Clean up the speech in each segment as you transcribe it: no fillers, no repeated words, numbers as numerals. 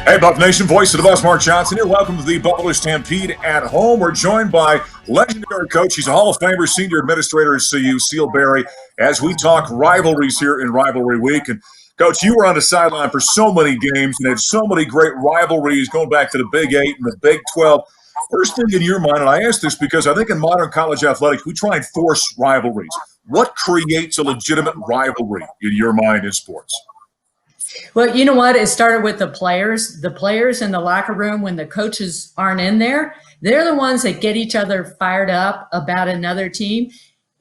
Hey, Buff Nation, voice of the Buffs, Mark Johnson here. Welcome to the Buffalo Stampede at home. We're joined by legendary coach. He's a Hall of Famer, senior administrator at CU, Seal Berry, as we talk rivalries here in Rivalry Week. And, Coach, you were on the sideline for so many games and had so many great rivalries going back to the Big 8 and the Big 12. First thing in your mind, and I ask this because I think in modern college athletics, we try and force rivalries. What creates a legitimate rivalry in your mind in sports? Well, you know what? It started with the players. The players in the locker room, when the coaches aren't in there, they're the ones that get each other fired up about another team.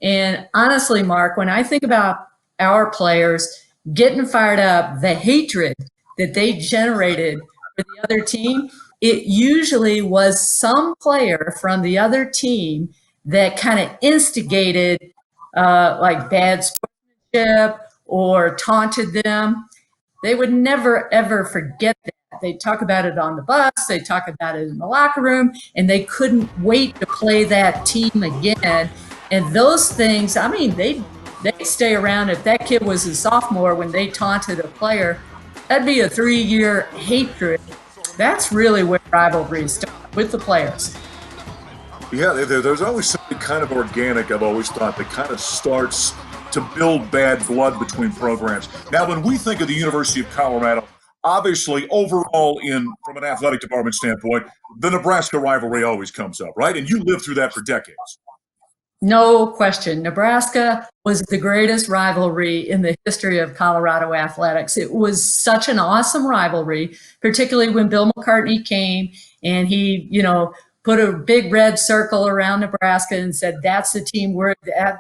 And honestly, Mark, when I think about our players getting fired up, the hatred that they generated for the other team, it usually was some player from the other team that kind of instigated like bad sportsmanship or taunted them. They would never, ever forget that. They talk about it on the bus, they talk about it in the locker room, and they couldn't wait to play that team again. And those things, I mean, they'd stay around. If that kid was a sophomore when they taunted a player, that'd be a 3-year hatred. That's really where rivalries start, with the players. Yeah, there's always something kind of organic, I've always thought, that kind of starts to build bad blood between programs. Now, when we think of the University of Colorado, obviously overall from an athletic department standpoint, the Nebraska rivalry always comes up, right? And you lived through that for decades. No question. Nebraska was the greatest rivalry in the history of Colorado athletics. It was such an awesome rivalry, particularly when Bill McCartney came and he, put a big red circle around Nebraska and said, that's the team,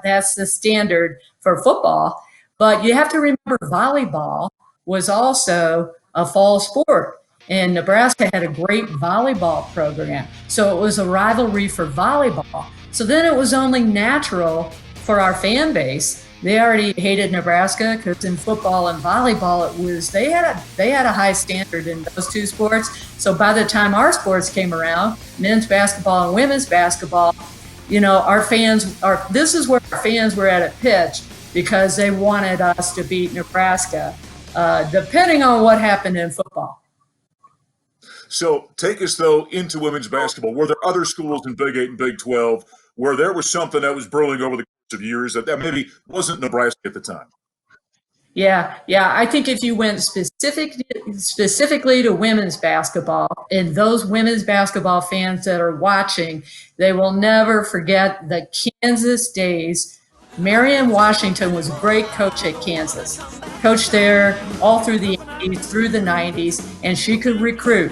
that's the standard for football. But you have to remember volleyball was also a fall sport. And Nebraska had a great volleyball program. So it was a rivalry for volleyball. So then it was only natural for our fan base. They already hated Nebraska because in football and volleyball, they had a high standard in those two sports. So by the time our sports came around, men's basketball and women's basketball, this is where our fans were at a pitch because they wanted us to beat Nebraska, depending on what happened in football. So take us, though, into women's basketball. Were there other schools in Big 8 and Big 12 where there was something that was brewing over the course of years that maybe wasn't Nebraska at the time? Yeah. I think if you went specifically to women's basketball, and those women's basketball fans that are watching, they will never forget the Kansas days. Marion Washington was a great coach at Kansas. Coached there all through the 80s, through the 90s, and she could recruit.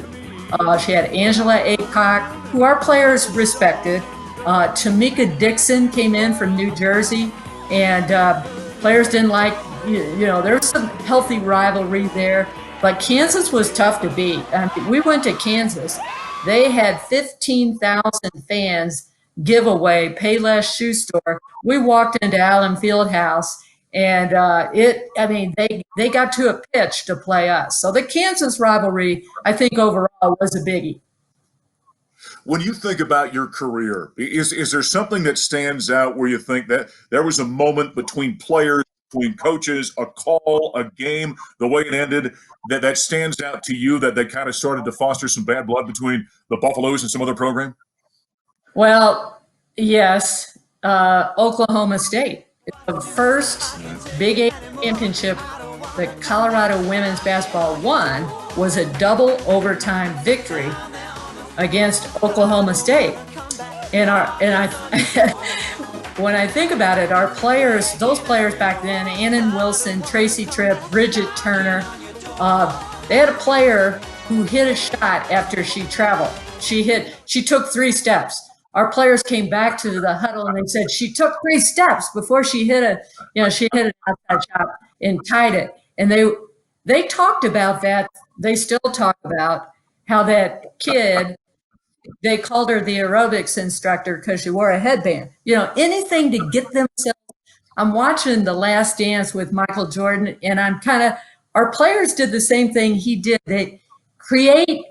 She had Angela Aycock, who our players respected. Tamika Dixon came in from New Jersey, and players didn't like, there was some healthy rivalry there. But Kansas was tough to beat. We went to Kansas. They had 15,000 fans giveaway, Payless Shoe Store. We walked into Allen Fieldhouse, and they got to a pitch to play us. So the Kansas rivalry, I think overall was a biggie. When you think about your career, is there something that stands out where you think that there was a moment between players, between coaches, a call, a game, the way it ended, that stands out to you that kind of started to foster some bad blood between the Buffaloes and some other program? Well, yes, Oklahoma State. The first Big 8 championship that Colorado women's basketball won was a double overtime victory against Oklahoma State. And when I think about it, our players, those players back then, Annan Wilson, Tracy Tripp, Bridget Turner, they had a player who hit a shot after she traveled. She took 3 steps. Our players came back to the huddle and they said she took 3 steps before she hit an outside shot and tied it. And they talked about that. They still talk about how that kid, they called her the aerobics instructor because she wore a headband. Anything to get themselves. I'm watching The Last Dance with Michael Jordan, and our players did the same thing he did. They create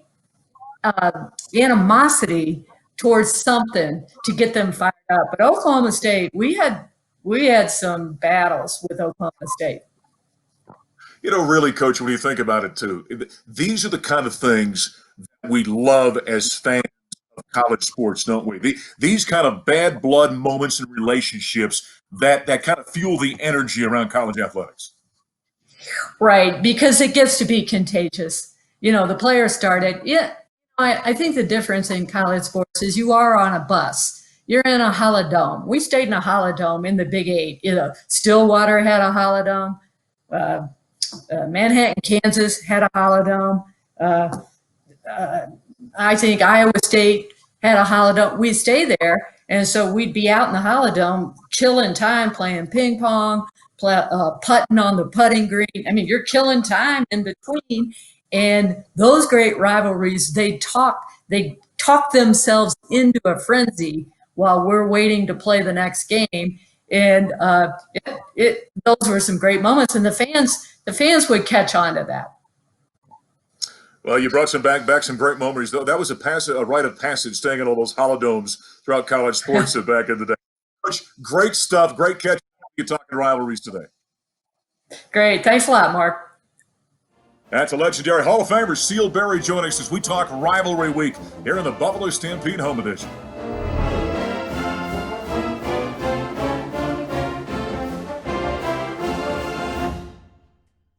animosity towards something to get them fired up. But Oklahoma State, we had some battles with Oklahoma State. Really, Coach, when you think about it, too, these are the kind of things that we love as fans of college sports, don't we? These kind of bad blood moments and relationships that kind of fuel the energy around college athletics. Right, because it gets to be contagious. The players started. Yeah, I think the difference in college sports is you are on a bus. You're in a holodome. We stayed in a holodome in the Big Eight. Stillwater had a holodome. Uh, Manhattan, Kansas had a holodome. Uh, I think Iowa State had a holodome. We'd stay there, and so we'd be out in the holodome, killing time, playing ping pong, putting on the putting green. I mean, you're killing time in between. And those great rivalries, they talk themselves into a frenzy while we're waiting to play the next game. And those were some great moments, and the fans would catch on to that. Well, you brought back some great memories. Though that was a rite of passage, staying in all those holodomes throughout college sports back in the day. Coach, great stuff. Great catch. You talking rivalries today. Great, thanks a lot, Mark. That's a legendary Hall of Famer, Seal Berry, joining us as we talk rivalry week here in the Buffalo Stampede Home Edition.